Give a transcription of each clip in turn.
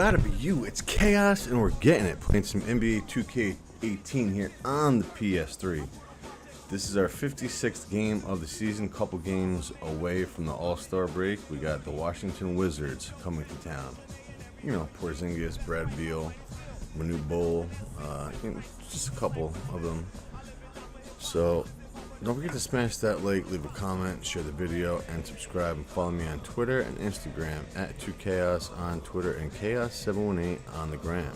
Gotta be you. It's Chaos, and we're getting it. Playing some NBA 2K18 here on the PS3. This is our 56th game of the season. Couple games away from the All-Star break. We got the Washington Wizards coming to town. You know, Porzingis, Brad Beal, Manu Bol, just a couple of them. So don't forget to smash that like, leave a comment, share the video, and subscribe. And follow me on Twitter and Instagram at 2Chaos on Twitter and Chaos718 on the gram.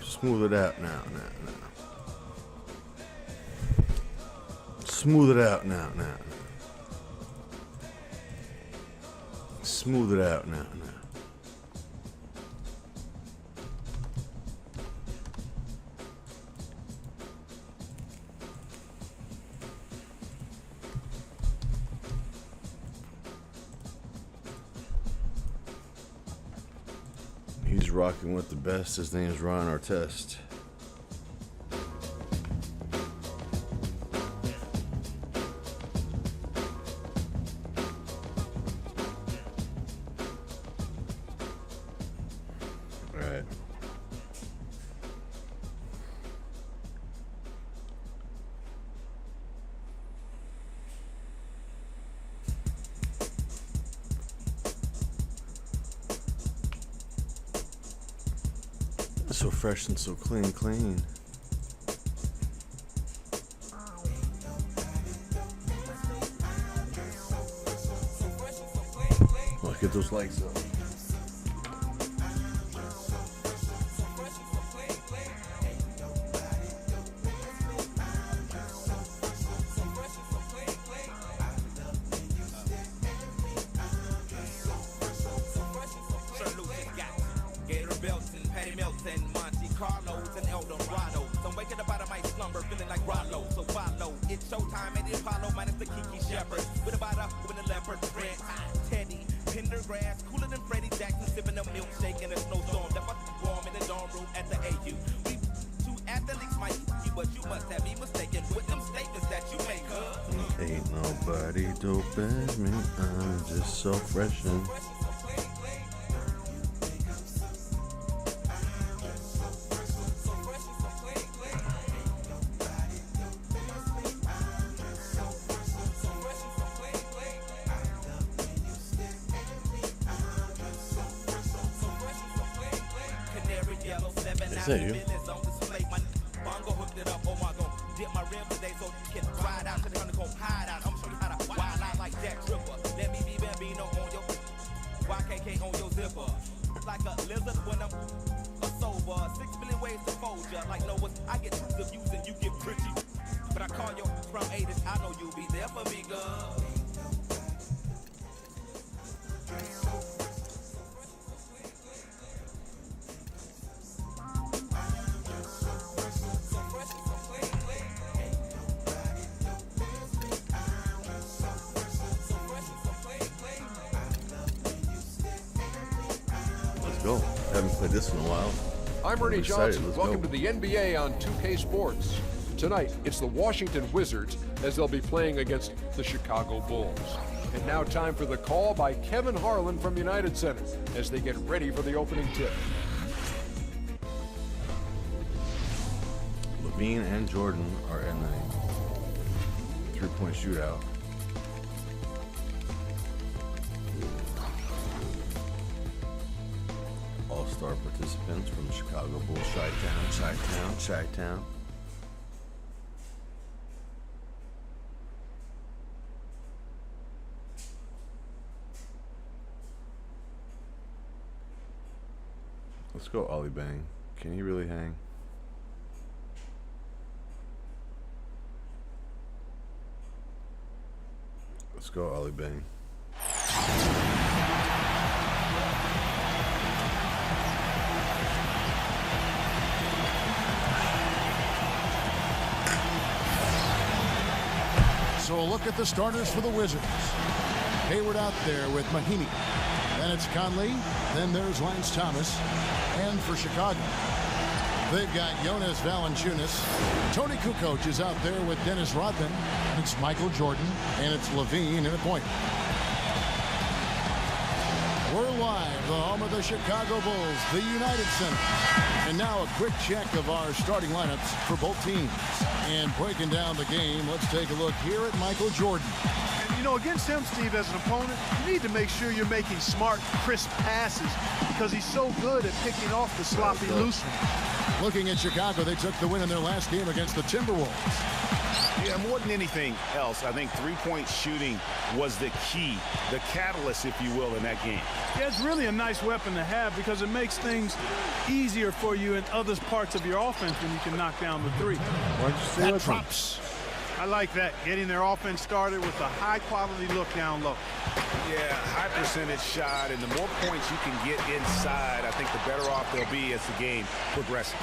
Smooth it out now. Smooth it out now. Smooth it out now. He's rocking with the best. His name is Ron Artest. Alright. So fresh and so clean. Look at those lights up. It's showtime at the Apollo minus the Kiki Shepherd. With about a with a leopard, red eye, Teddy, Pendergrass, cooler than Freddie Jackson, sipping a milkshake in a snowstorm. That fucking warm in the dorm room at the AU. We two athletes might you, but you must have me mistaken with them statements that you make, huh? Ain't nobody dope as me. I'm just so fresh and is that you? Like a lizard when I'm sober. 6 million ways to fold ya. Like Noah's, I get tons of views and you get pretty. But I call you from 80s. I know you'll be there for me, girl. Go. Haven't played this in a while. I'm Ernie Johnson. Welcome to the NBA on 2K Sports. Tonight, it's the Washington Wizards as they'll be playing against the Chicago Bulls. And now time for the call by Kevin Harlan from United Center as they get ready for the opening tip. Levine and Jordan are in the three-point shootout. All-star participants from the Chicago Bulls, Chi-Town. Let's go Ollie Bang. Can he really hang? Let's go Ollie Bang. So a look at the starters for the Wizards. Hayward out there with Mahinmi. Then it's Conley. Then there's Lance Thomas. And for Chicago, they've got Jonas Valanciunas. Tony Kukoc is out there with Dennis Rodman. It's Michael Jordan. And it's Levine in a point. We're live, the home the Chicago Bulls, the United Center. And now a quick check of our starting lineups for both teams. And breaking down the game, let's take a look here at Michael Jordan. And, you know, against him, Steve, as an opponent, you need to make sure you're making smart, crisp passes because he's so good at picking off the sloppy loose ones. Looking at Chicago, they took the win in their last game against the Timberwolves. Yeah, more than anything else, I think three-point shooting was the key, the catalyst, if you will, in that game. Yeah, it's really a nice weapon to have because it makes things easier for you in other parts of your offense when you can knock down the three. Why'd you say that? Drops. I like that, getting their offense started with a high-quality look down low. Yeah, high percentage shot, and the more points you can get inside, I think the better off they'll be as the game progresses.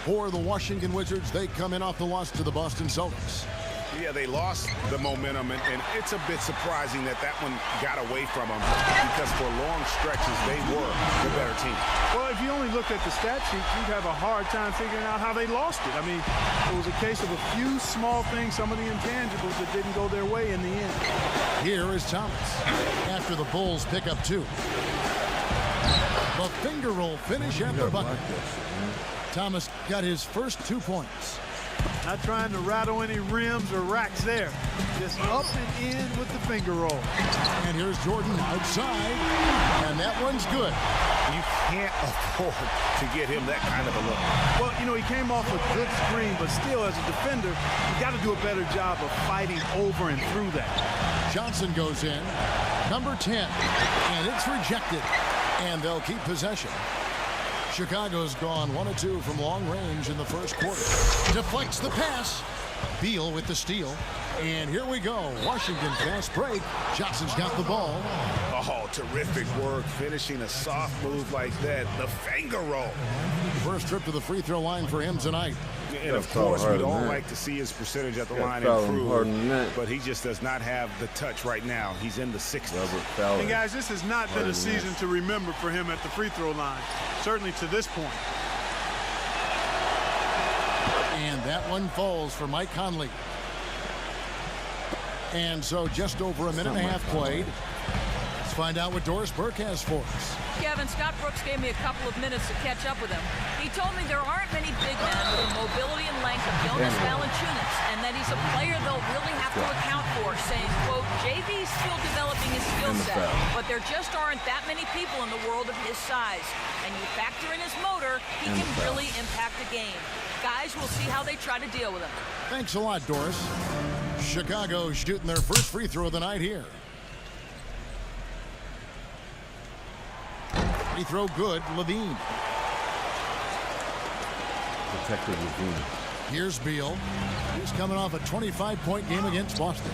For the Washington Wizards, they come in off the loss to the Boston Celtics. Yeah, they lost the momentum, and it's a bit surprising that one got away from them because for long stretches, they were the better team. Well, if you only looked at the stat sheet, you'd have a hard time figuring out how they lost it. I mean, it was a case of a few small things, some of the intangibles that didn't go their way in the end. Here is Thomas after the Bulls pick up 2. The finger roll finish at the bucket. Thomas got his first 2 points. Not trying to rattle any rims or racks there. Just up and in with the finger roll. And here's Jordan outside, and that one's good. You can't afford to get him that kind of a look. Well, you know, he came off a good screen, but still, as a defender, you got to do a better job of fighting over and through that. Johnson goes in, number 10, and it's rejected, and they'll keep possession. Chicago's gone 1 of 2 from long range in the first quarter. Deflects the pass. Beal with the steal. And here we go. Washington fast break. Johnson's got the ball. Oh, terrific work finishing a soft move like that. The finger roll. First trip to the free throw line for him tonight. And of course, we'd all like to see his percentage at the line improve, but he just does not have the touch right now. He's in the 60s. And guys, this has not been a season to remember for him at the free throw line, certainly to this point. And that one falls for Mike Conley. And so just over a minute and a half played. Let's find out what Doris Burke has for us. Kevin, Scott Brooks gave me a couple of minutes to catch up with him. He told me there aren't many big men with the mobility and length of Jonas Valanciunas, and that he's a player they'll really have to account for, saying, quote, JV's still developing his skill set, but there just aren't that many people in the world of his size. And you factor in his motor, he can really impact the game. Guys, we'll see how they try to deal with him. Thanks a lot, Doris. Chicago shooting their first free throw of the night here. Free throw good, Levine. Protected Levine. Here's Beal. He's coming off a 25-point game against Boston.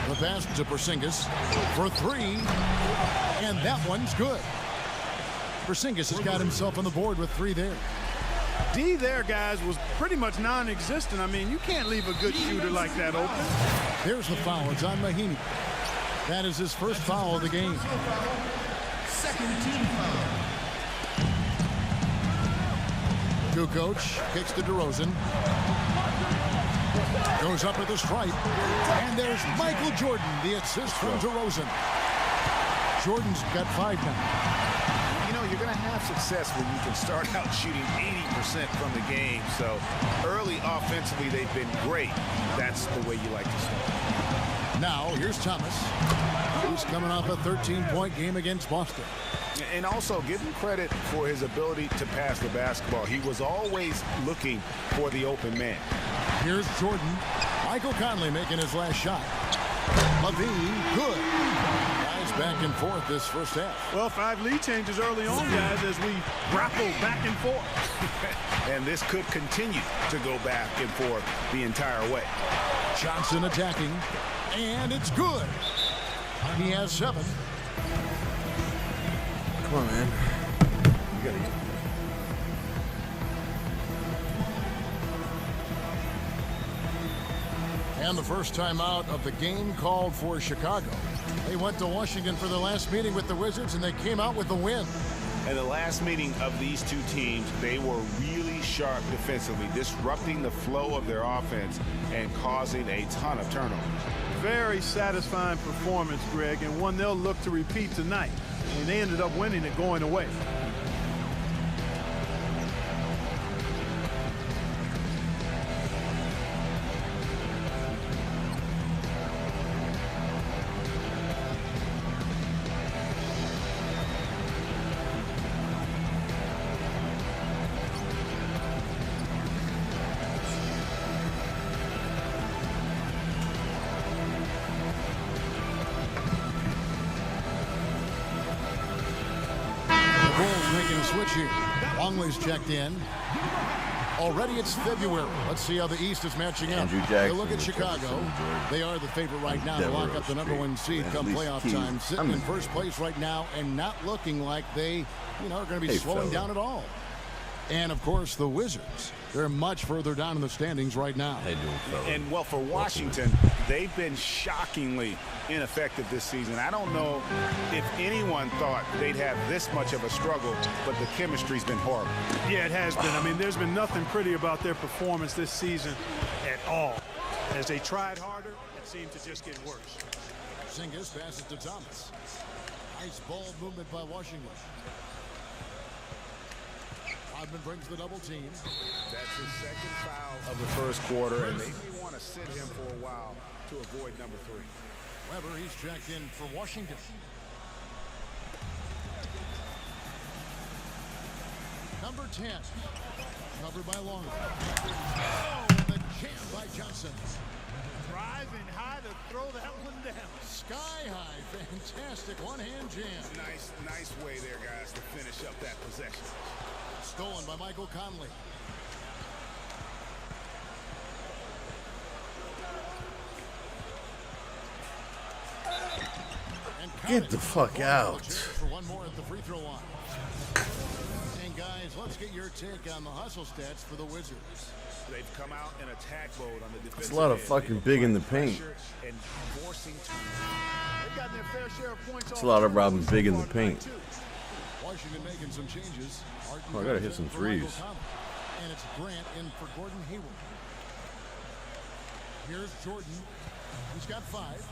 The pass to Porzingis for 3, and that one's good. Porzingis has got himself on the board with 3 there. D there, guys, was pretty much non-existent. I mean, you can't leave a good shooter like that open. There's the foul. It's on Mahinmi. That is his first foul of the game. Second team foul. Kukoc kicks to DeRozan. Goes up at the stripe. And there's Michael Jordan, the assist from DeRozan. Jordan's got 5 now. You know, you're going to have success when you can start out shooting 80% from the game. So early offensively, they've been great. That's the way you like to start. Now, here's Thomas. He's coming off a 13-point game against Boston. And also, give him credit for his ability to pass the basketball. He was always looking for the open man. Here's Jordan. Michael Conley making his last shot. Levine, good. Guys back and forth this first half. Well, 5 lead changes early on, guys, as we grapple back and forth. And this could continue to go back and forth the entire way. Johnson attacking, and it's good. He has 7. Come on, man. You gotta get. And the first time out of the game called for Chicago. They went to Washington for their last meeting with the Wizards, and they came out with the win. And the last meeting of these two teams, they were really sharp defensively, disrupting the flow of their offense and causing a ton of turnovers. very satisfying performance, Greg, and one they'll look to repeat tonight. And they ended up winning it going away. Making a switch here. Longley's checked in. Already it's February. Let's see how the East is matching up. Andrew Jackson, Look at Chicago. They are the favorite right now to lock up the #1 seed come playoff time. Sitting in first place right now and not looking like they, are going to be slowing down at all. And, of course, the Wizards. They're much further down in the standings right now. And, well, for Washington, they've been shockingly ineffective this season. I don't know if anyone thought they'd have this much of a struggle, but the chemistry's been horrible. Yeah, it has been. I mean, there's been nothing pretty about their performance this season at all. As they tried harder, it seemed to just get worse. Zingis passes to Thomas. Nice ball movement by Washington. Rodman brings the double team. That's his second foul of the first quarter, and they may want to sit him for a while to avoid number 3. Weber, he's checked in for Washington. Number 10, covered by Longley. Oh, and the jam by Johnson. Driving high to throw that one down. Sky high, fantastic one-hand jam. Nice way there, guys, to finish up that possession. Stolen by Michael Conley. Get the fuck out. For one more at the free throw line. And guys, let's get your take on the hustle stats for the Wizards. They've come out in attack mode on the defensive. It's a lot of fucking big in the paint. And forcing They've gotten their fair share of points. It's a lot of robbing big in the paint. Washington making some changes. Oh, I gotta hit some threes. And it's Grant in for Gordon Hayward. Here's Jordan. He's got 5.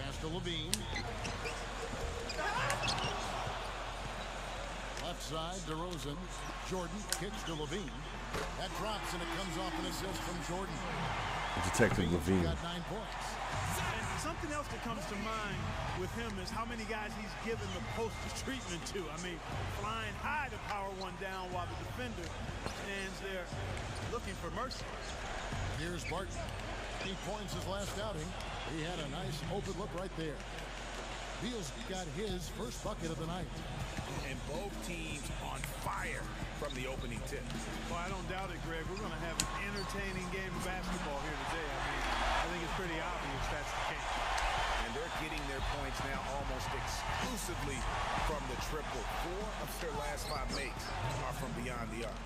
Pass to Levine. Left side, DeRozan. Jordan kicks to Levine. That drops and it comes off an assist from Jordan. Detective Levine. Got 9 points. And something else that comes to mind with him is how many guys he's given the poster treatment to. I mean, flying high to power one down while the defender stands there looking for mercy. Here's Barton. He points his last outing. He had a nice open look right there. Beal's got his first bucket of the night. And both teams on fire from the opening tip. Well, I don't doubt it, Greg. We're going to have an entertaining game of basketball here today. I mean, I think it's pretty obvious that's the case. And they're getting their points now almost exclusively from the triple. 4 of their last 5 makes are from beyond the arc.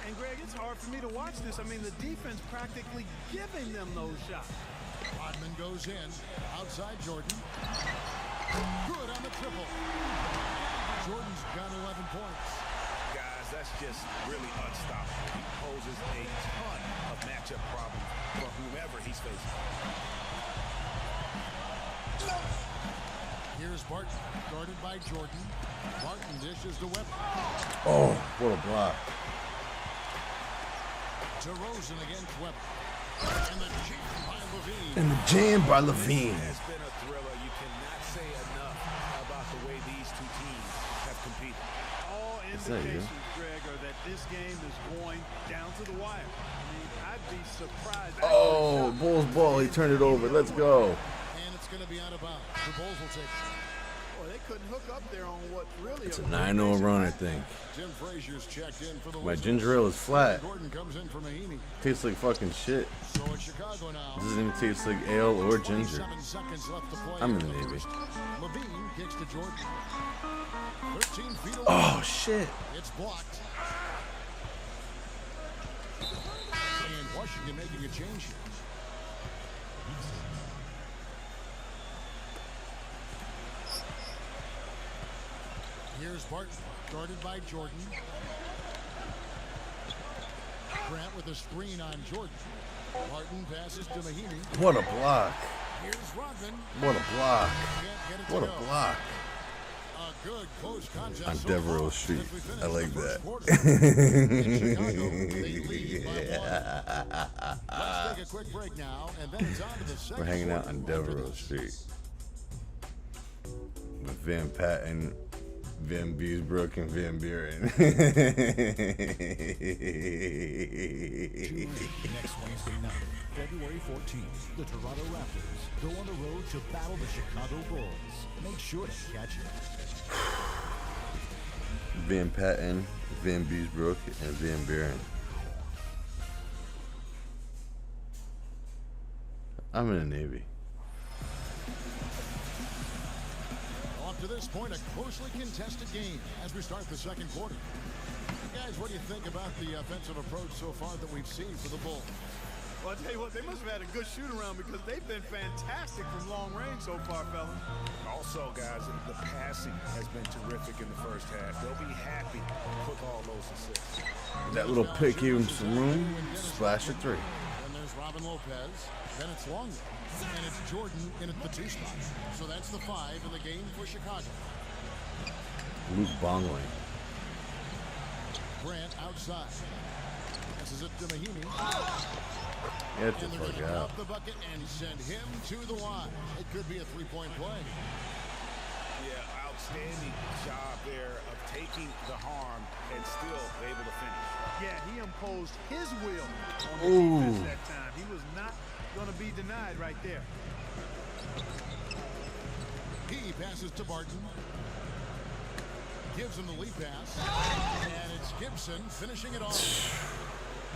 And, Greg, it's hard for me to watch this. I mean, the defense practically giving them those shots. Rodman goes in. Outside Jordan. Good on the triple. Jordan's got 11 points. Guys, that's just really unstoppable. He poses a ton of matchup problems for whomever he's facing. Here's Barton, guarded by Jordan. Barton dishes to Weber. Oh, what a block. DeRozan against Weber. And the jam by Levine. And the jam by Levine. It's been a thriller. You cannot say enough about the way these two teams have competed. All indications, Greg, are that this game is going down to the wire. I mean, I'd be surprised. Oh, Bulls ball. He turned it over. Let's go. And it's going to be out of bounds. The Bulls will take it. Boy, they couldn't hook up there on what really It's a 9-0 run, I think. Jim Frazier's checked in for the My Wizards. ginger ale is flat. Gordon comes in for Mahinmi. Tastes like fucking shit. So it's Chicago now. Doesn't even taste like ale or ginger. 7 seconds left to play. I'm in the Navy. Levine kicks to Jordan. 13 feet away. Oh, shit. It's blocked. And Washington making a change here. Here's Barton, guarded by Jordan. Grant with a screen on Jordan. Martin passes to Mahimi. What a block. Here's Rodman. What a block. Can't get it to What a go. block. A good close contest On so Devereaux far Street. as we finish I like the first that. quarter. In Chicago, they lead by 1. Let's take a quick break now, and then it's on to the second We're hanging out quarter on after Devereaux this. Street with Van Patten, Van Beesbrook, and Van Buren. Next Wednesday night, February 14th, the Toronto Raptors go on the road to battle the Chicago Bulls. Make sure to catch it. Van Patten, Van Beesbrook, and Van Buren. I'm in the Navy. Up to this point, a closely contested game as we start the second quarter. Guys, what do you think about the offensive approach so far that we've seen for the Bulls? Well, I tell you what, they must have had a good shoot around because they've been fantastic from long range so far, fellas. Also, guys, the passing has been terrific in the first half. They'll be happy with all those assists. That little pick gave him some room. Splash a 3. Then there's Robin Lopez. Then it's Longley. And it's Jordan in at the 2 spot. So that's the 5 in the game for Chicago. Luke Bongley. Grant outside. Passes it to Mahimi. Get the And they're fuck going to out. drop the bucket and send him to the line. It could be a 3-point play. Yeah, outstanding job there of taking the harm and still able to finish. Yeah, he imposed his will on the Ooh. defense that time. He was not going to be denied right there. He passes to Barton. Gives him the lead pass. And it's Gibson finishing it off.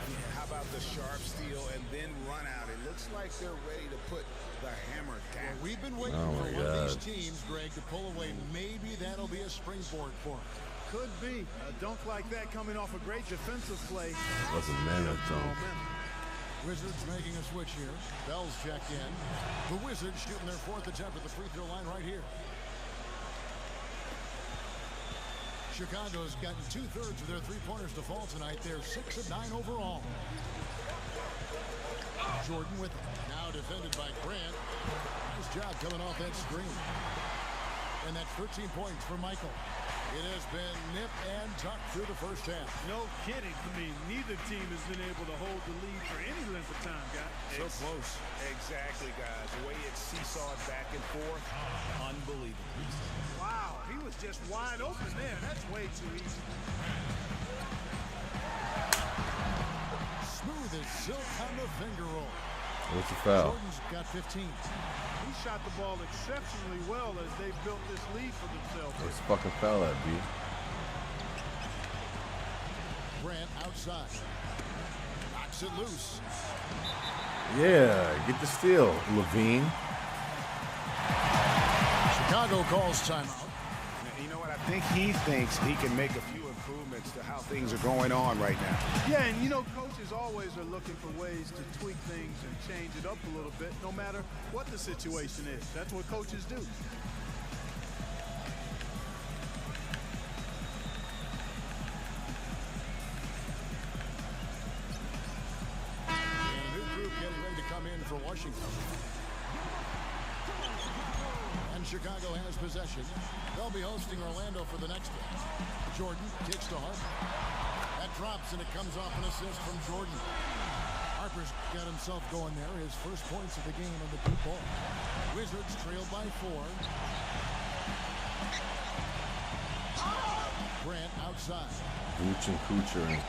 Yeah, how about the sharp steal and then run out? It looks like they're ready to put the hammer down. Well, we've been waiting Oh, for my one of these God. teams, Greg, to pull away. Maybe that'll be a springboard for him. Could be. A dunk like that coming off a great defensive play. That's a man of dunk. Wizards making a switch here. Bell's checked in. The Wizards shooting their 4th attempt at the free throw line right here. Chicago's gotten 2/3 of their three-pointers to fall tonight. They're 6 of 9 overall. Jordan with it. Now defended by Grant. Nice job coming off that screen. And that's 13 points for Michael. It has been nip and tuck through the first half. No kidding. I mean, neither team has been able to hold the lead for any length of time, guys. So close. Exactly, guys. The way it's seesawed back and forth, unbelievable. Wow, he was just wide open there. That's way too easy. Smooth as silk on the finger roll. What's the foul? Jordan's got 15. He shot the ball exceptionally well as they built this lead for themselves. What's the fucking foul at, B? Grant outside. Knocks it loose. Yeah, get the steal, Levine. Chicago calls timeout. You know what? I think he thinks he can make a few improvements to how things are going on right now. Yeah, and you know, coaches always are looking for ways to tweak things and change it up a little bit, no matter what the situation is. That's what coaches do. And a new group getting ready to come in for Washington. And Chicago has possession. They'll be hosting Orlando for the next one. Jordan kicks to Harper. That drops and it comes off an assist from Jordan. Harper's got himself going there. His first points of the game on the deep ball. Wizards trail by 4. Grant outside. Vooch and Kuchar.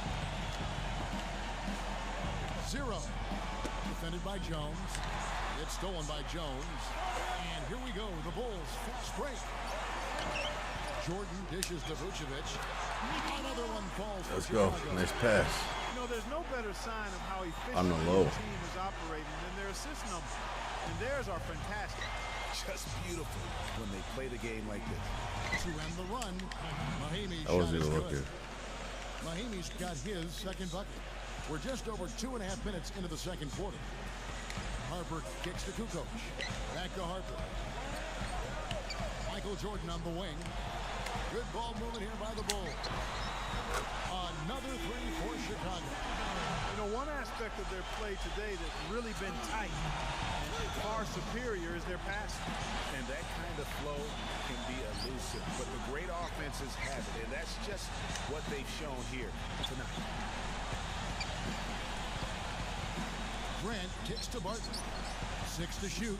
0. Defended by Jones. It's stolen by Jones. And here we go. The Bulls fast break. Jordan dishes to Vucevic. Another one falls for Let's go. Chicago. Nice pass. You know, there's no better sign of how On the efficiently low. the team is operating than their assist numbers. And theirs are fantastic. Just beautiful when they play the game like this. To end the run, Mahimi's That was shot is even good. looking. Mahimi's got his second bucket. We're just over 2.5 minutes into the second quarter. Harper kicks to Kukoc. Back to Harper. Michael Jordan on the wing. Good ball movement here by the Bulls. Another three for Chicago. You know, one aspect of their play today that's really been tight and far superior is their passing. And that kind of flow can be elusive, but the great offenses have it, and that's just what they've shown here tonight. Grant kicks to Barton. 6 to shoot.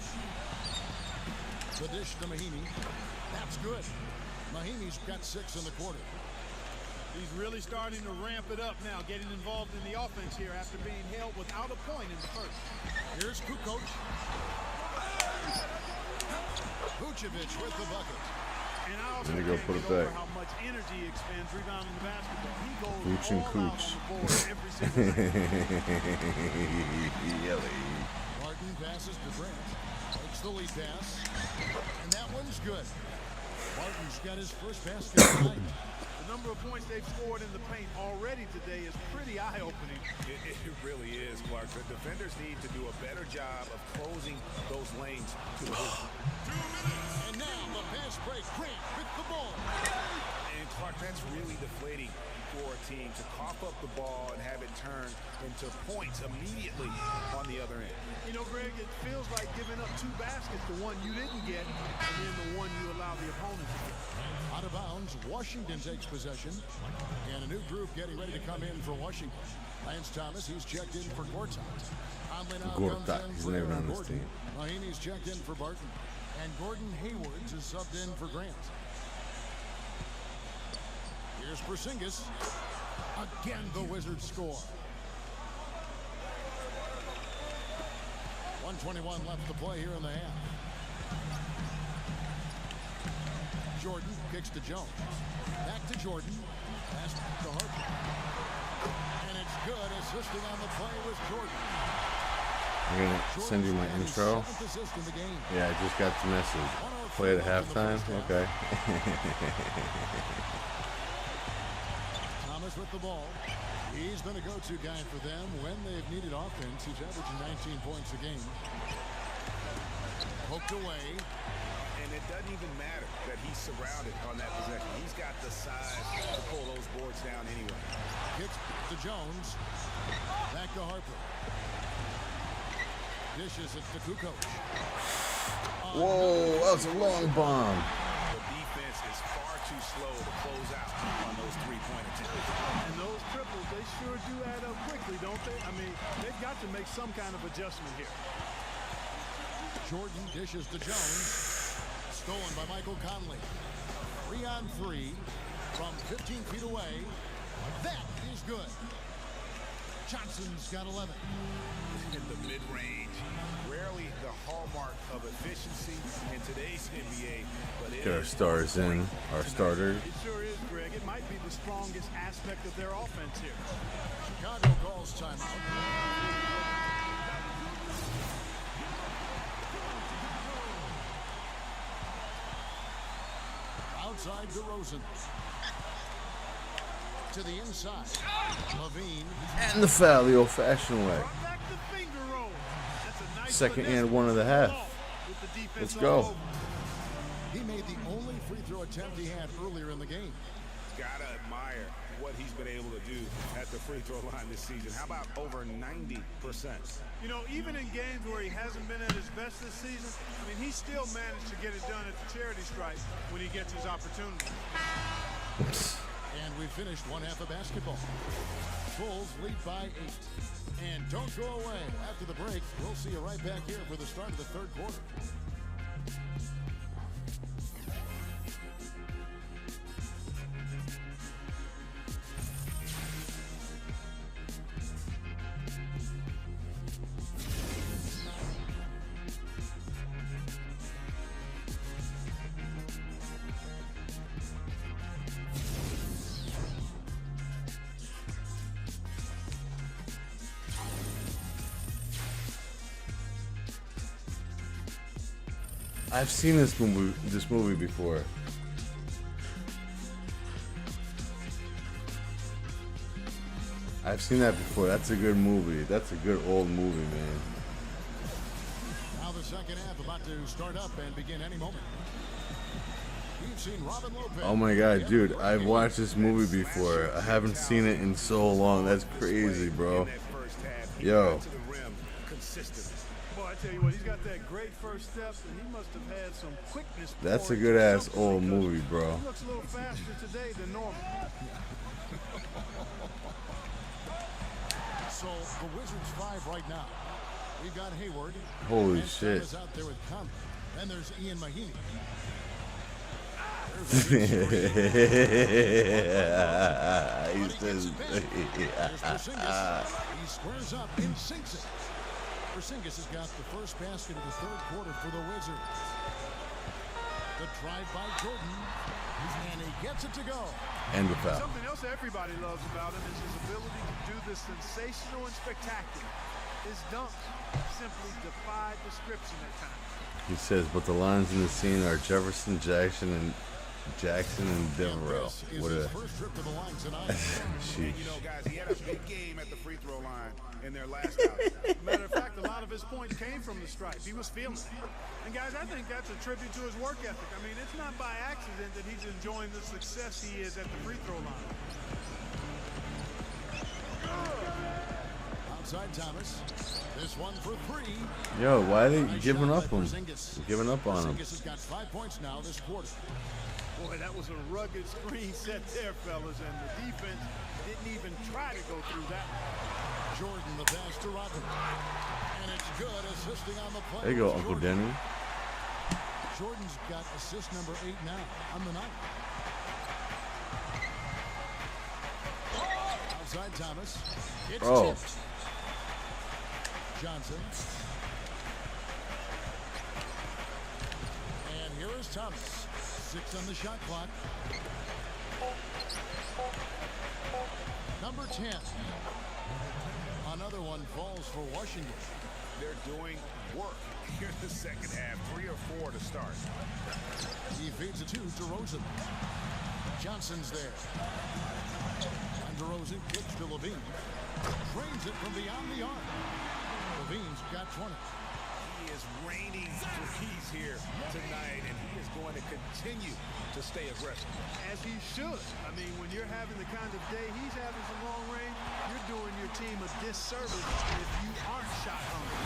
The dish to Mahinmi. That's good. Mahinmi's got 6 in the quarter. He's really starting to ramp it up now, getting involved in the offense here after being held without a point in the first. Here's Kukoc. Vucevic with the bucket. And I also There you go, can't put it get over back. how much energy he expends rebounding the basketball. He goes Cooch and all out Cooch. on the board every single night. Barton passes to Grant. Takes the lead pass. And that one's good. Barton's got his first basket tonight. The number of points they've scored in the paint already today is pretty eye-opening. It really is, Clark. The defenders need to do a better job of closing those lanes to the hoop. And now the pass break. Grant with the ball. And Clark, that's really deflating for a team to cough up the ball and have it turn into points immediately on the other end. You know, Greg, it feels like giving up 2 baskets, the one you didn't get, and then the one you allow the opponent to get. Out of bounds, Washington takes possession. And a new group getting ready to come in for Washington. Lance Thomas, he's checked in for Gortat. Conley now comes Gortat, in he's for never Aaron on this Gordon. team. Mahinmi's checked in for Barton. And Gordon Hayward's is subbed in for Grant. Here's Porzingis. Again, the Wizards score. 1:21 left to play here in the half. Jordan kicks to Jones. Back to Jordan. Pass to Harper. And it's good. Assisting on the play was Jordan. I'm going to send you my intro. Assist in the game. Yeah, I just got the message. Play at halftime? Okay. Thomas with the ball. He's been a go-to guy for them when they've needed offense. He's averaging 19 points a game. Poked away. And it doesn't even matter that he's surrounded on that possession. He's got the size to pull those boards down anyway. Kicks to Jones. Back to Harper. Dishes it to Kukoc. Whoa, that was a long bomb. The defense is far too slow to close out on those three-point attempts. And those triples, they sure do add up quickly, don't they? I mean, they've got to make some kind of adjustment here. Jordan dishes to Jones. Stolen by Michael Conley. 3-on-3 from 15 feet away. That is good. Johnson's got 11. In the mid-range, rarely the hallmark of efficiency in today's NBA, but it Get our is stars in, our starters. It sure is, Greg. It might be the strongest aspect of their offense here. Chicago calls timeout. Outside DeRozan. To the inside. Levine. And the foul the old-fashioned way. Brought back the finger roll. That's a nice Second finesse and 1 of the half. with the defense Let's all go. over. He made the only free throw attempt he had earlier in the game. Gotta admire what he's been able to do at the free throw line this season. How about over 90%? You know, even in games where he hasn't been at his best this season, I mean, he still managed to get it done at the charity stripe when he gets his opportunity. And we finished one half of basketball. Bulls lead by 8. And don't go away. After the break, we'll see you right back here for the start of the third quarter. I've seen this movie before. I've seen that before. That's a good movie. That's a good old movie, man. Now the second half about to start up and begin any moment. We've seen Robin Lopez. Oh my god, dude, I've watched this movie before. I haven't seen it in so long. That's crazy, bro. Yo. Boy, I tell you what, he's got that great first step, and he must have had some quickness. That's a good ass old movie, bro. He looks a little faster today than normal. So the Wizards 5 right now. We got Hayward. Holy and shit. Thomas out there with Conley. Then there's Ian Mahinmi. He says, He squares up and sinks it. Porzingis has got the first basket of the third quarter for the Wizards. The drive by Jordan, and he gets it to go. and the foul. Something else everybody loves about him is his ability to do the sensational and spectacular. His dunks simply defy description at times. He says, but the lines in the scene are Jefferson, Jackson, and Devereaux. What a First trip to the line tonight. sheesh. You know, guys, he had a big game at the free throw line in their last outing. Matter of fact, a lot of his points came from the stripe. He was feeling it. And guys, I think that's a tribute to his work ethic. I mean, it's not by accident that he's enjoying the success he is at the free throw line. Outside Thomas. This one for three. Yo, why are they Nice giving shot up by on him? Porzingis. Giving up on him. Porzingis has got 5 points now this quarter. Boy, that was a rugged screen set there, fellas, and the defense didn't even try to go through that. Jordan the pass to Rodman. And it's good, assisting on the play. There you go, was Uncle Jordan. Denny. Jordan's got assist number 8 now on the night. Outside Thomas. It's Bro. tipped. Johnson. And here is Thomas. 6 on the shot clock. Number 10. Another one falls for Washington. They're doing work here in the second half. 3 or 4 to start. He feeds it to DeRozan. Johnson's there. And DeRozan kicks to Levine. Drains it from beyond the arc. Levine's got 20. He is raining threes here tonight, and he is going to continue to stay aggressive. As he should. I mean, when you're having the kind of day he's having from long range, you're doing your team a disservice if you aren't shot hungry.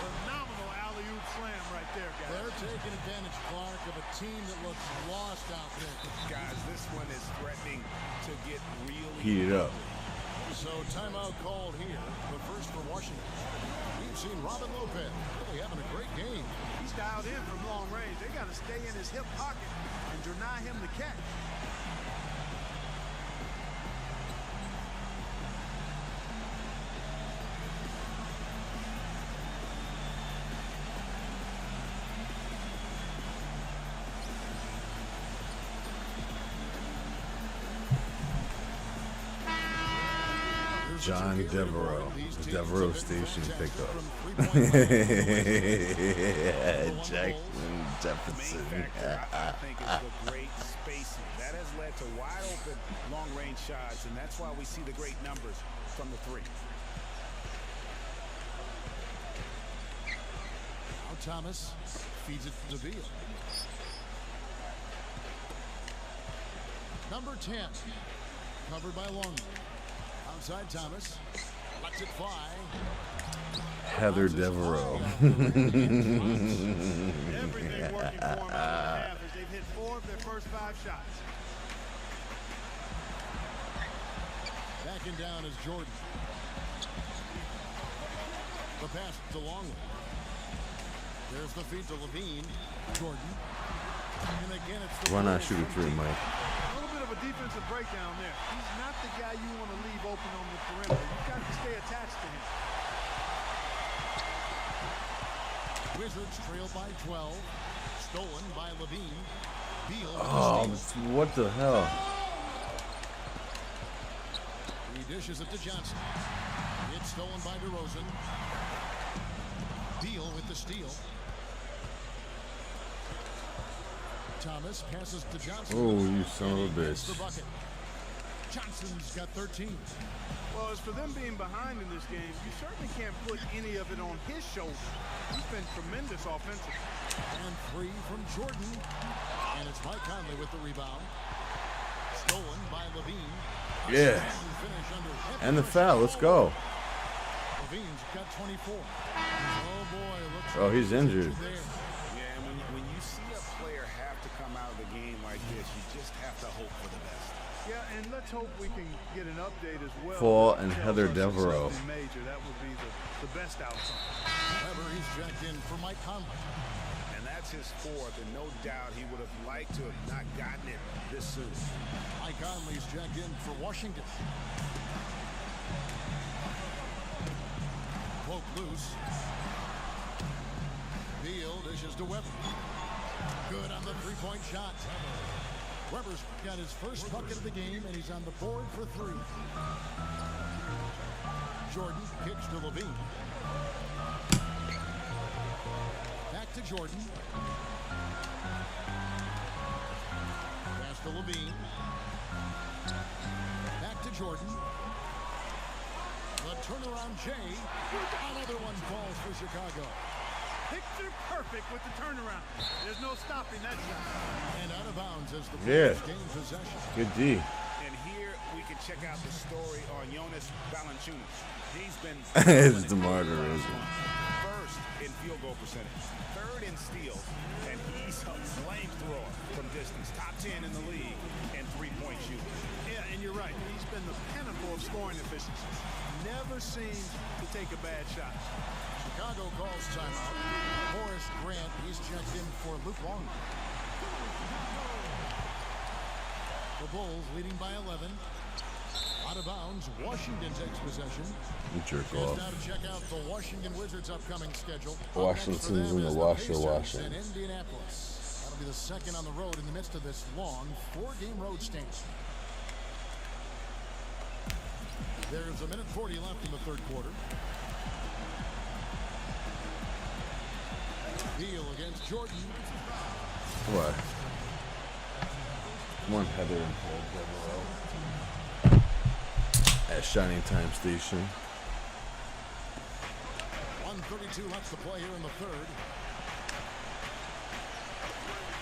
Phenomenal alley-oop slam right there, guys. They're taking advantage, Clark, of a team that looks lost out there. Guys, this one is threatening to get really Heat it up. So timeout called here, the first for Washington. We've seen Robin Lopez really having a great game. He's dialed in from long range. They got to stay in his hip pocket and deny him the catch. John Devereaux. The Devereaux Station pickup. Jackson Jefferson. main factor, I think, is the great spacing. That has led to wide open long-range shots, and that's why we see the great numbers from the three. Now Thomas feeds it to Beal. Number 10, covered by Long. Outside Thomas, lets it fly. Heather Devereaux. Everything working for him out of the half as they've hit 4 of their first 5 shots. Backing down is Jordan. The pass to Longley. There's the feed to Levine. Jordan. And again, it's the Why not shoot a three, Mike? A little bit of a defensive breakdown there. He's not the guy you want to leave open on the perimeter. You've got to stay attached to him. Wizards trail by 12. Stolen by Levine. Beal. Oh, what the hell? He dishes it to Johnson. It's stolen by DeRozan. Beal with the steal. Thomas passes to Johnson. Oh, you son of a And he gets bitch. the bucket. Johnson's got 13. Well, as for them being behind in this game, you certainly can't put any of it on his shoulders. He's been tremendous offensively. And 3 from Jordan. And And it's Mike Conley with the rebound. Stolen by Levine. Yeah. And the foul. Let's go. Levine's got 24. Oh, boy. Oh, he's injured. Yeah, and when you see a player have to come out of the game like this, you just have to hope for the best. Yeah, and let's hope we can get an update as well. Fall and Heather Devereaux. Major. That would be the best outcome. Weber, he's checked in for Mike Conley. And that's his fourth, and no doubt he would have liked to have not gotten it this soon. Mike Conley's checked in for Washington. Poke loose. Beal dishes to Weber. Good on the three-point shot. Weber's got his first bucket of the game, and he's on the board for three. Jordan kicks to Levine. Back to Jordan. Pass to Levine. Back to Jordan. The turnaround Jay. Another one falls for Chicago. Picture perfect with the turnaround. There's no stopping that shot. And out of bounds as the Yeah. Bulls gain possession. Good D. And here we can check out the story on Jonas Valanciunas. He's been It's DeMar DeRozan. first in field goal percentage, third in steals, and he's a flamethrower from distance. Top 10 in the league and three-point shooting. Yeah, and you're right. He's been the pinnacle of scoring efficiency. Never seems to take a bad shot. Chicago calls timeout. Horace Grant, he's checked in for Luke Long. The Bulls leading by 11. Out of bounds, Washington takes possession. You jerk Just off. now to check out the Washington Wizards' upcoming schedule. Washington's in the washer washing. In Indianapolis. That'll be the second on the road in the midst of this long four-game road stand. There's a minute 40 left in the third quarter. Beal against Jordan. What? Come on, Heather and Devereaux. At Shining Time Station. 1:32 left to play here in the third.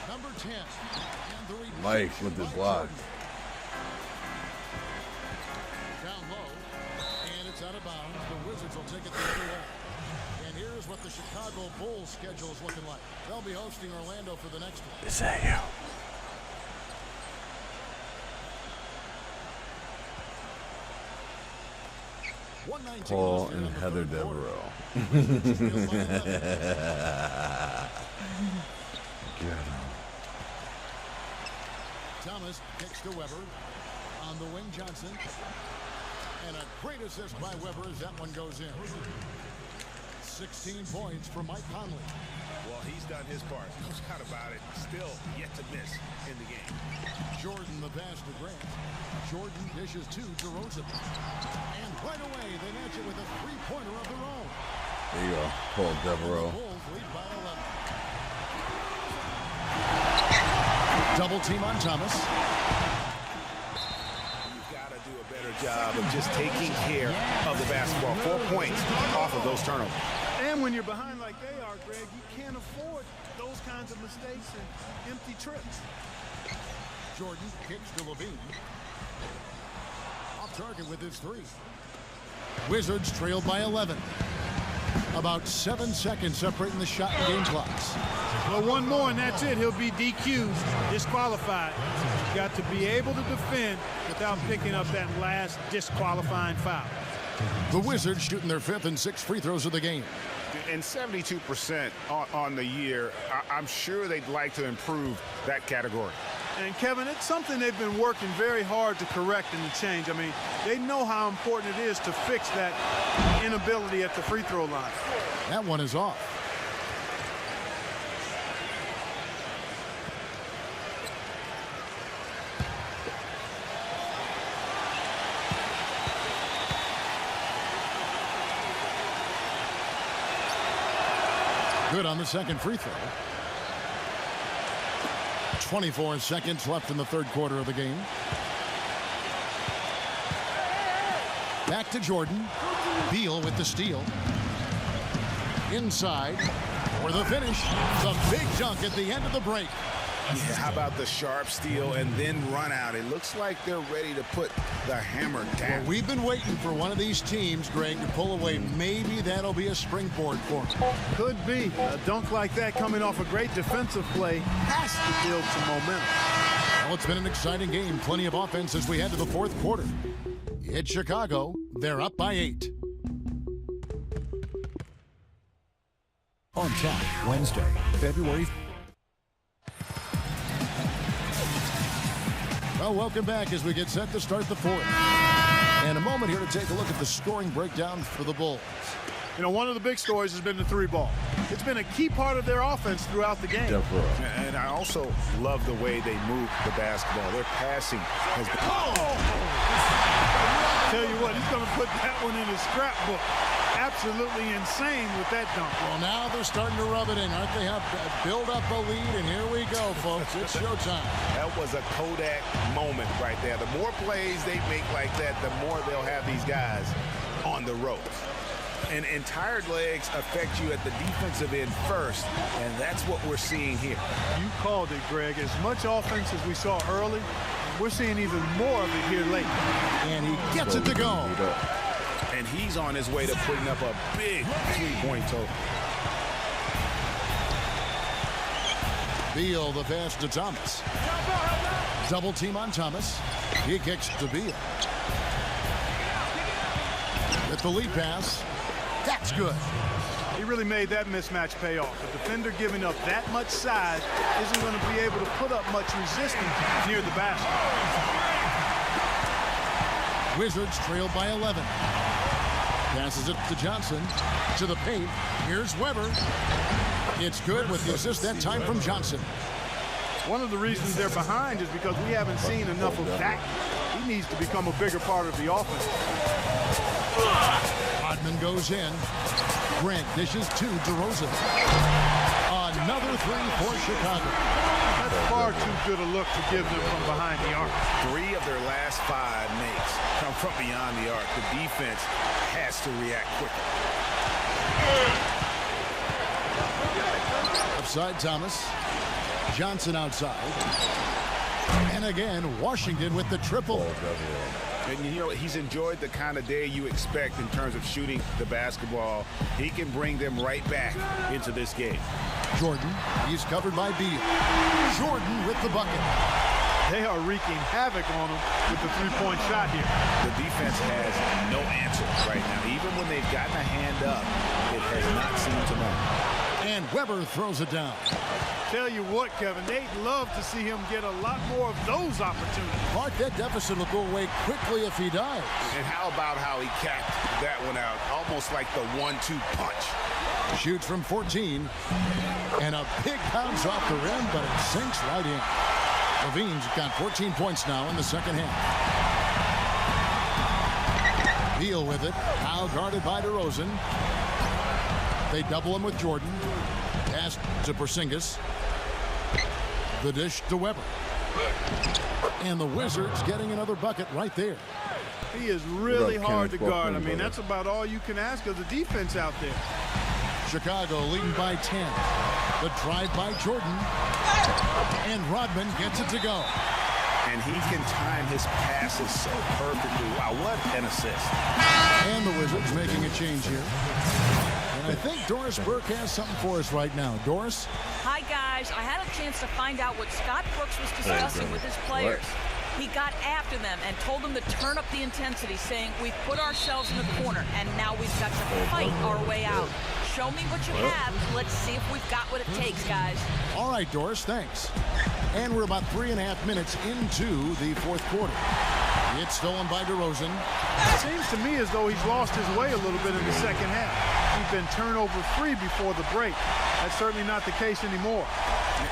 Number 10. And the rebound. Mike with the block. Down low. And it's out of bounds. The Wizards will take it the other way. And here's what the Chicago Bulls schedule is looking like. They'll be hosting Orlando for the next one. Is that you? Paul and Heather Devereaux. Thomas kicks to Weber. On the wing, Johnson. And a great assist by Weber as that one goes in. 16 points for Mike Conley. Well, he's done his part. No doubt about it. Still yet to miss in the game. Jordan the pass to Grant. Jordan dishes to DeRozan. And right away, they match it with a three-pointer of their own. There you go, Paul Devereaux. The Bulls lead by 11. Double team on Thomas. You've got to do a better job of just taking care of the basketball. 4 points off of those turnovers. And when you're behind like they are, Greg, you can't afford those kinds of mistakes and empty trips. Jordan kicks to Levine. Off target with his three. Wizards trailed by 11. About 7 seconds separating the shot and game clocks. Well, one more and that's it. He'll be DQ'd, disqualified. You've got to be able to defend without picking up that last disqualifying foul. The Wizards shooting their 5th and 6th free throws of the game. And 72% on the year. I'm sure they'd like to improve that category. And Kevin, it's something they've been working very hard to correct and to change. I mean, they know how important it is to fix that inability at the free throw line. That one is off. Good on the second free throw. 24 seconds left in the third quarter of the game. Back to Jordan. Beal with the steal. Inside for the finish. The big dunk at the end of the break. Yeah, how about the sharp steal and then run out? It looks like they're ready to put the hammer down. Well, we've been waiting for one of these teams, Greg, to pull away. Maybe that'll be a springboard for them. Could be. A dunk like that coming off a great defensive play has to build some momentum. Well, it's been an exciting game. Plenty of offense as we head to the fourth quarter. It's Chicago. They're up by 8. On Tap, Wednesday, February. Well, welcome back as we get set to start the fourth. And a moment here to take a look at the scoring breakdown for the Bulls. You know, one of the big stories has been the 3-ball. It's been a key part of their offense throughout the game. And I also love the way they move the basketball. Their passing has been... Tell you what, he's going to put that one in his scrapbook. Absolutely insane with that dunk. Well, now they're starting to rub it in, aren't they? Have build up a lead, and here we go, folks. It's showtime. That was a Kodak moment right there. The more plays they make like that, the more they'll have these guys on the ropes. And tired legs affect you at the defensive end first, and that's what we're seeing here. You called it, Greg. As much offense as we saw early, we're seeing even more of it here late. And he gets it to go. And he's on his way to putting up a big three-point total. Beal the pass to Thomas. Double team on Thomas. He kicks to Beal. With the lead pass. That's good. He really made that mismatch pay off. A defender giving up that much size isn't going to be able to put up much resistance near the basket. Wizards trailed by 11. Passes it to Johnson. To the paint. Here's Weber. It's good with the assist that time from Johnson. One of the reasons they're behind is because we haven't seen enough of that. He needs to become a bigger part of the offense. Rodman goes in. Grant dishes to DeRozan. Another three for Chicago. That's far too good a look to give them from behind the arc. 3 of their last 5 makes come from beyond the arc. The defense has to react quickly. Upside Thomas. Johnson outside. And again, Washington with the triple. And you know, he's enjoyed the kind of day you expect in terms of shooting the basketball. He can bring them right back into this game. Jordan, he's covered by Beal. Jordan with the bucket. They are wreaking havoc on him with the three-point shot here. The defense has no answer right now. Even when they've gotten a hand up, it has not seemed to matter. And Weber throws it down. Tell you what, Kevin, they'd love to see him get a lot more of those opportunities. Mark, that deficit will go away quickly if he does. And how about how he capped that one out? Almost like the 1-2 punch. Shoots from 14. And a big bounce off the rim, but it sinks right in. Levine's got 14 points now in the second half. Beal with it. Now guarded by DeRozan. They double him with Jordan. Pass to Porzingis. The dish to Weber. And the Wizards getting another bucket right there. He is really hard to guard. I mean, that's about all you can ask of the defense out there. Chicago leading by 10. The drive by Jordan. And Rodman gets it to go. And he can time his passes so perfectly. Wow, what an assist. And the Wizards making a change here. And I think Doris Burke has something for us right now. Doris? Hi, guys. I had a chance to find out what Scott Brooks was discussing with his players. He got after them and told them to turn up the intensity, saying, we've put ourselves in the corner, and now we've got to fight our way out. Show me what you have. Let's see if we've got what it takes, guys. All right, Doris, thanks. And we're about 3.5 minutes into the fourth quarter. It's stolen by DeRozan. It seems to me as though he's lost his way a little bit in the second half. He's been turnover free before the break. That's certainly not the case anymore.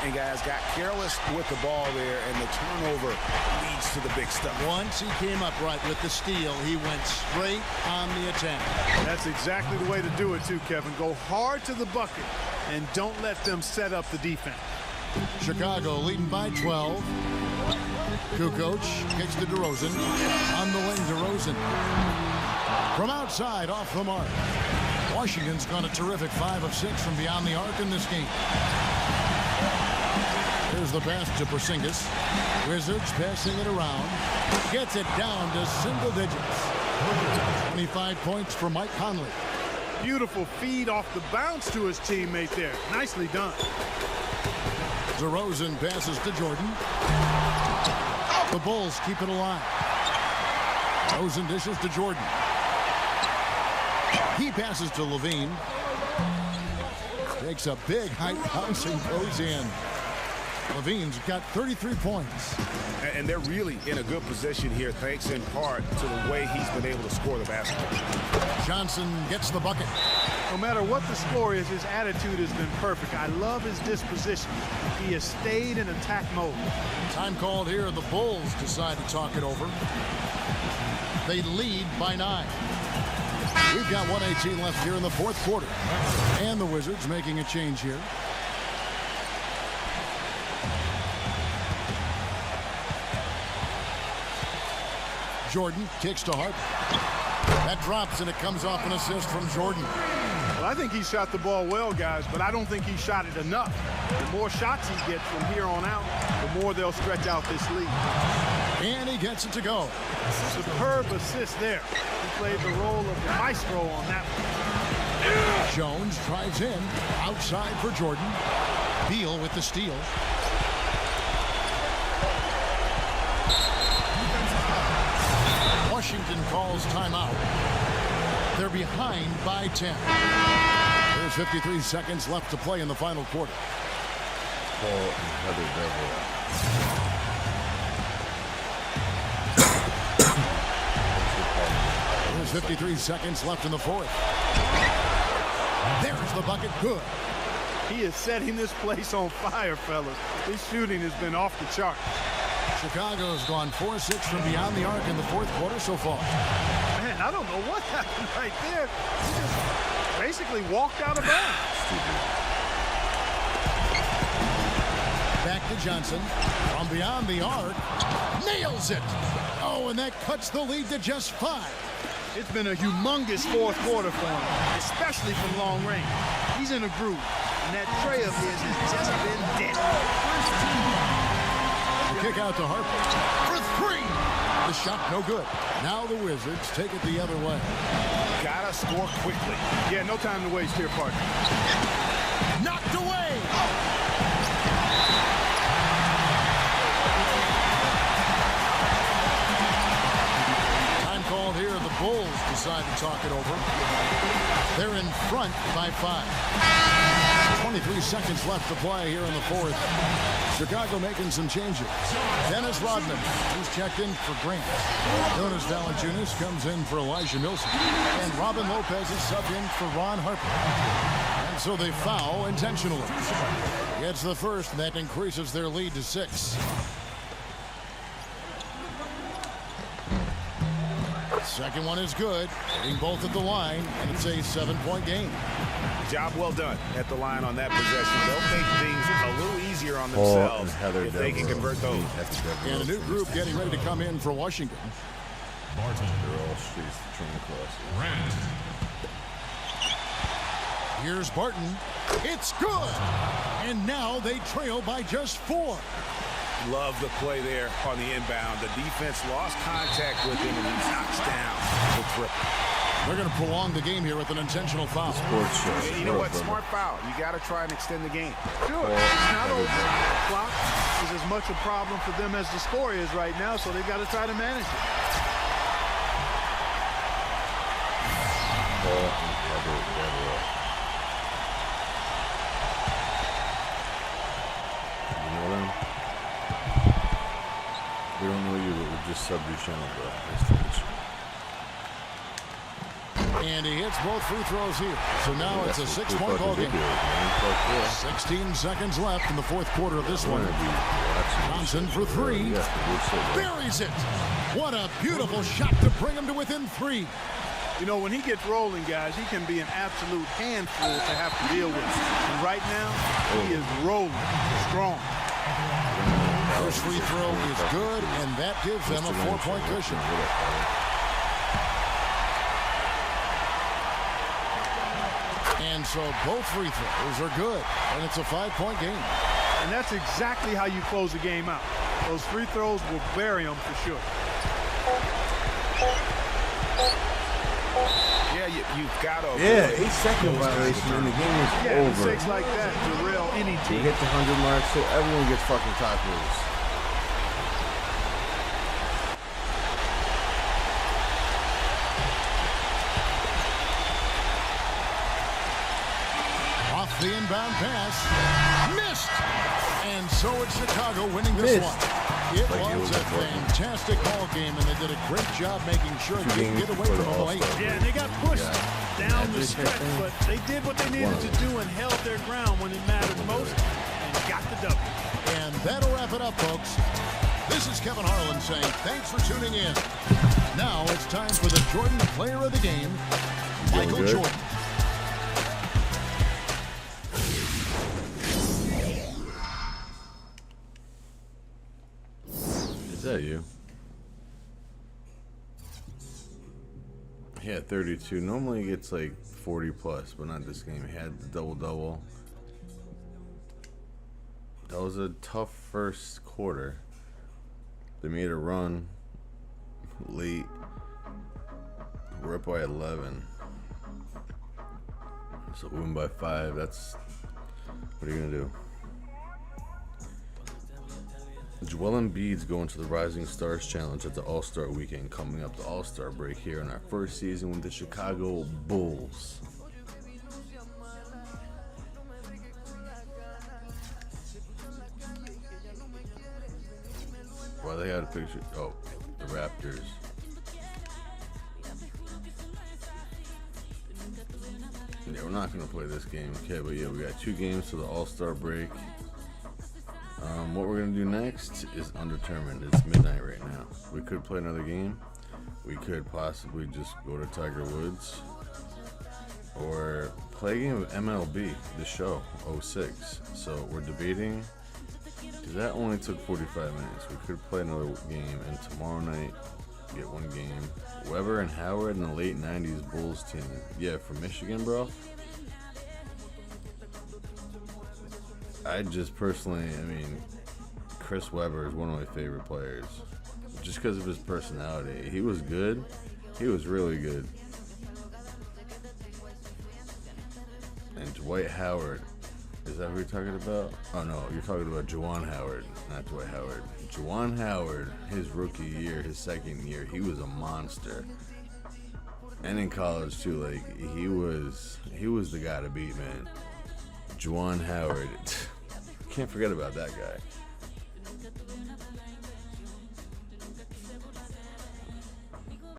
And guys got careless with the ball there, and the turnover leads to the big stuff. Once he came up right with the steal, he went straight on the attack. That's exactly the way to do it too, Kevin. Go hard to the bucket and don't let them set up the defense. Chicago leading by 12. Kukoc kicks to DeRozan. On the wing, DeRozan. From outside, off the mark. Washington's gone a terrific 5 of 6 from beyond the arc in this game. Here's the pass to Porzingis. Wizards passing it around. Gets it down to single digits. 25 points for Mike Conley. Beautiful feed off the bounce to his teammate there. Nicely done. DeRozan passes to Jordan. The Bulls keep it alive. DeRozan dishes to Jordan. He passes to Levine. Takes a big height bouncing goes in. Levine's got 33 points. And they're really in a good position here, thanks in part to the way he's been able to score the basketball. Johnson gets the bucket. No matter what the score is, his attitude has been perfect. I love his disposition. He has stayed in attack mode. Time called here. The Bulls decide to talk it over. They lead by 9. We've got 1:18 left here in the fourth quarter. And the Wizards making a change here. Jordan kicks to Harper. That drops, and it comes off an assist from Jordan. Well, I think he shot the ball well, guys, but I don't think he shot it enough. The more shots he gets from here on out, the more they'll stretch out this lead. And he gets it to go. Superb assist there. He played the role of the maestro on that one. Jones drives in, outside for Jordan. Beal with the steal. Washington calls timeout. They're behind by 10. There's 53 seconds left to play in the final quarter. Paul and Heather Beverly. There's 53 seconds left in the fourth. There's the bucket. Good. He is setting this place on fire, fellas. His shooting has been off the chart. Chicago's gone 4-6 from beyond the arc in the fourth quarter so far. Man, I don't know what happened right there. He just basically walked out of bounds. Back to Johnson. From beyond the arc. Nails it. Oh, and that cuts the lead to just 5. It's been a humongous fourth quarter for him, especially from long range. He's in a groove, and that tray of his has just been dead. Kick out to Harper for 3. The shot no good. Now the Wizards take it the other way. Gotta score quickly. Yeah, no time to waste here, partner. Knocked away. Time called here. The Bulls decide to talk it over. They're in front by 5. 23 seconds left to play here in the fourth. Chicago making some changes. Dennis Rodman, who's checked in for Grant. Jonas Valanciunas comes in for Elijah Milson. And Robin Lopez is subbed in for Ron Harper. And so they foul intentionally. Gets the first, and that increases their lead to 6. Second one is good. Hitting both at the line, and it's a 7-point game. Job well done at the line on that possession. They'll make things a little easier on themselves if they can convert those. And a new group getting ready to come in for Washington. They're all streets to train across. Here's Barton. It's good. And now they trail by just 4. Love the play there on the inbound. The defense lost contact with him, and he knocks down the triple. They're going to prolong the game here with an intentional foul. Sports show. You know what? Smart foul. You got to try and extend the game. Sure, it's not over. The clock is as much a problem for them as the score is right now, so they've got to try to manage it. Paul and Heather Beverly. You know them? We don't know you, but we just subbed your channel, bro. Nice to meet you. And he hits both free throws here. So now it's a 6-point ball game. 16 seconds left in the fourth quarter of this one. Johnson for 3. Buries it. What a beautiful shot to bring him to within 3. You know, when he gets rolling, guys, he can be an absolute handful to have to deal with. And right now, he is rolling strong. First free throw is good, and that gives them a 4-point cushion. And so both free throws are good, and it's a 5-point game. And that's exactly how you close the game out. Those free throws will bury them for sure. Yeah, you've got to. Yeah, 8-second violation and the game is over. Mistakes like that derail any You team. get the 100 mark, so everyone gets fucking tacos. Off the inbound pass. Missed! And so it's Chicago winning this one. It was a fantastic ball game, and they did a great job making sure they didn't get away from them late. Yeah, and they got pushed down the stretch, but they did what they needed to do and held their ground when it mattered most and got the W. And that'll wrap it up, folks. This is Kevin Harlan saying thanks for tuning in. Now it's time for the Jordan Player of the Game, Michael Jordan. Is that you? He had 32. Normally he gets like 40 plus, but not this game. He had the double-double. That was a tough first quarter. They made a run late. We're up by 11. So we win by 5. That's, what are you gonna do? Joel Embiid's going to the Rising Stars Challenge at the All-Star Weekend coming up, the All-Star break here in our first season with the Chicago Bulls. Why they had a picture? Oh, the Raptors. Yeah, we're not going to play this game, okay, but yeah, we got 2 games to the All-Star break. What we're going to do next is undetermined. It's midnight right now. We could play another game. We could possibly just go to Tiger Woods. Or play a game of MLB, the show, 06. So we're debating, because that only took 45 minutes. We could play another game, and tomorrow night, get 1 game. Weber and Howard in the late 90s Bulls team. Yeah, from Michigan, bro. I just personally, I mean, Chris Webber is one of my favorite players. Just because of his personality. He was good. He was really good. And Dwight Howard. Is that who you're talking about? Oh, no. You're talking about Juwan Howard, not Dwight Howard. Juwan Howard, his rookie year, his second year, he was a monster. And in college, too. Like, he was the guy to beat, man. Juwan Howard. Can't forget about that guy.